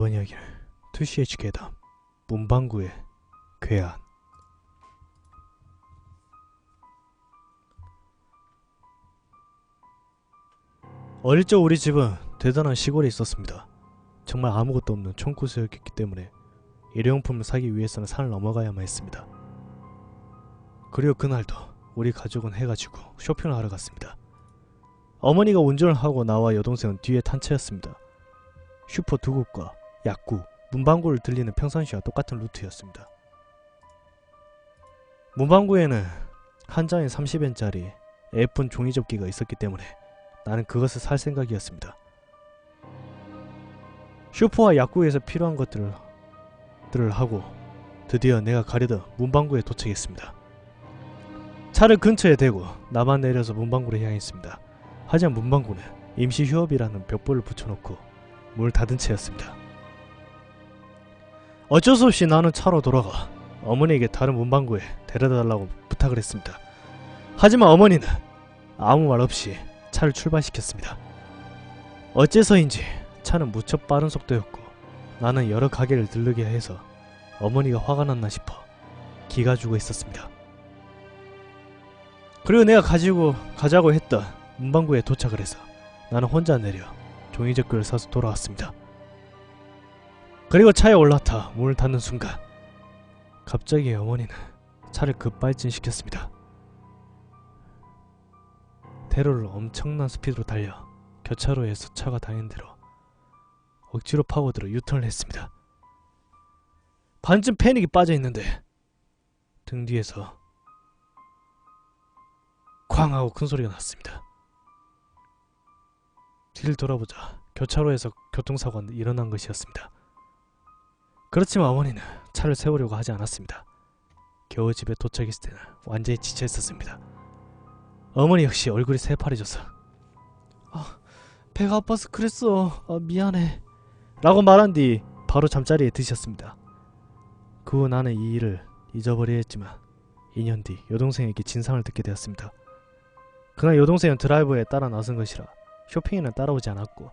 이번 이야기는 2CH 괴담 문방구의 괴한. 어릴 적 우리 집은 대단한 시골에 있었습니다. 정말 아무것도 없는 촌구석이었기 때문에 일회용품을 사기 위해서는 산을 넘어가야만 했습니다. 그리고 그날도 우리 가족은 해가지고 쇼핑을 하러 갔습니다. 어머니가 운전을 하고 나와 여동생은 뒤에 탄 채였습니다. 슈퍼 두 곳과 약국, 문방구를 들리는 평상시와 똑같은 루트였습니다. 문방구에는 한 장에 30엔짜리 예쁜 종이접기가 있었기 때문에 나는 그것을 살 생각이었습니다. 슈퍼와 약국에서 필요한 것들을 하고 드디어 내가 가려던 문방구에 도착했습니다. 차를 근처에 대고 나만 내려서 문방구를 향했습니다. 하지만 문방구는 임시 휴업이라는 벽보를 붙여놓고 문을 닫은 채였습니다. 어쩔 수 없이 나는 차로 돌아가 어머니에게 다른 문방구에 데려다달라고 부탁을 했습니다. 하지만 어머니는 아무 말 없이 차를 출발시켰습니다. 어째서인지 차는 무척 빠른 속도였고 나는 여러 가게를 들르게 해서 어머니가 화가 났나 싶어 기가 죽어 있었습니다. 그리고 내가 가자고 했던 문방구에 도착을 해서 나는 혼자 내려 종이접기를 사서 돌아왔습니다. 그리고 차에 올라타 문을 닫는 순간 갑자기 어머니는 차를 급발진시켰습니다. 대로를 엄청난 스피드로 달려 교차로에서 차가 다니는 대로 억지로 파고들어 유턴을 했습니다. 반쯤 패닉이 빠져있는데 등 뒤에서 쾅 하고 큰 소리가 났습니다. 뒤를 돌아보자 교차로에서 교통사고가 일어난 것이었습니다. 그렇지만 어머니는 차를 세우려고 하지 않았습니다. 겨우 집에 도착했을 때는 완전히 지쳐 있었습니다. 어머니 역시 얼굴이 새파래져서 배가 아파서 그랬어. 미안해 라고 말한 뒤 바로 잠자리에 드셨습니다. 그 후 나는 이 일을 잊어버려야 했지만 2년 뒤 여동생에게 진상을 듣게 되었습니다. 그날 여동생은 드라이버에 따라 나선 것이라 쇼핑에는 따라오지 않았고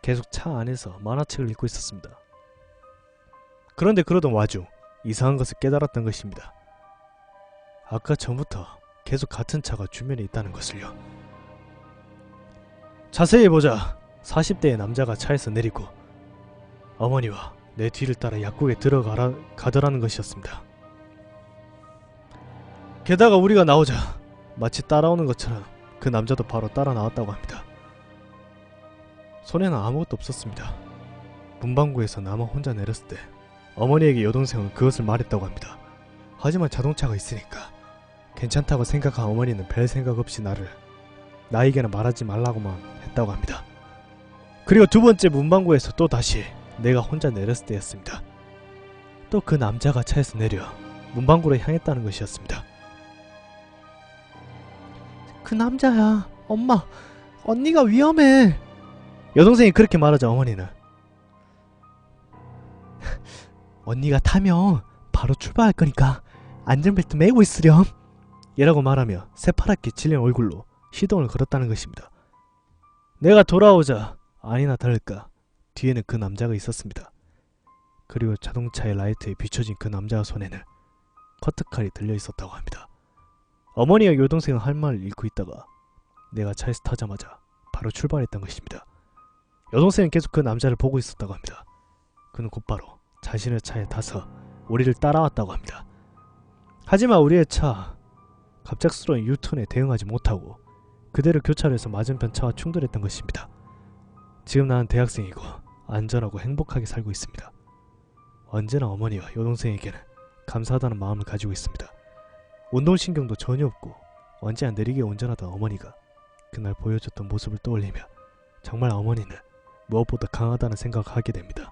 계속 차 안에서 만화책을 읽고 있었습니다. 그런데 그러던 와중 이상한 것을 깨달았던 것입니다. 아까 전부터 계속 같은 차가 주변에 있다는 것을요. 자세히 보자 40대의 남자가 차에서 내리고 어머니와 내 뒤를 따라 약국에 가더라는 것이었습니다. 게다가 우리가 나오자 마치 따라오는 것처럼 그 남자도 바로 따라 나왔다고 합니다. 손에는 아무것도 없었습니다. 문방구에서 나만 혼자 내렸을 때 어머니에게 여동생은 그것을 말했다고 합니다. 하지만 자동차가 있으니까 괜찮다고 생각한 어머니는 별 생각 없이 나에게는 말하지 말라고만 했다고 합니다. 그리고 두 번째 문방구에서 또 다시 내가 혼자 내렸을 때였습니다. 또 그 남자가 차에서 내려 문방구로 향했다는 것이었습니다. 그 남자야. 엄마, 언니가 위험해. 여동생이 그렇게 말하자 어머니는 언니가 타면 바로 출발할 거니까 안전벨트 매고 있으렴 이라고 말하며 새파랗게 질린 얼굴로 시동을 걸었다는 것입니다. 내가 돌아오자 아니나 다를까 뒤에는 그 남자가 있었습니다. 그리고 자동차의 라이트에 비춰진 그 남자 손에는 커트칼이 들려있었다고 합니다. 어머니와 여동생은 할 말을 잃고 있다가 내가 차에서 타자마자 바로 출발했던 것입니다. 여동생은 계속 그 남자를 보고 있었다고 합니다. 그는 곧바로 자신의 차에 타서 우리를 따라왔다고 합니다. 하지만 우리의 차 갑작스러운 유턴에 대응하지 못하고 그대로 교차로에서 맞은편 차와 충돌했던 것입니다. 지금 나는 대학생이고 안전하고 행복하게 살고 있습니다. 언제나 어머니와 여동생에게는 감사하다는 마음을 가지고 있습니다. 운동신경도 전혀 없고 언제나 느리게 운전하던 어머니가 그날 보여줬던 모습을 떠올리며 정말 어머니는 무엇보다 강하다는 생각을 하게 됩니다.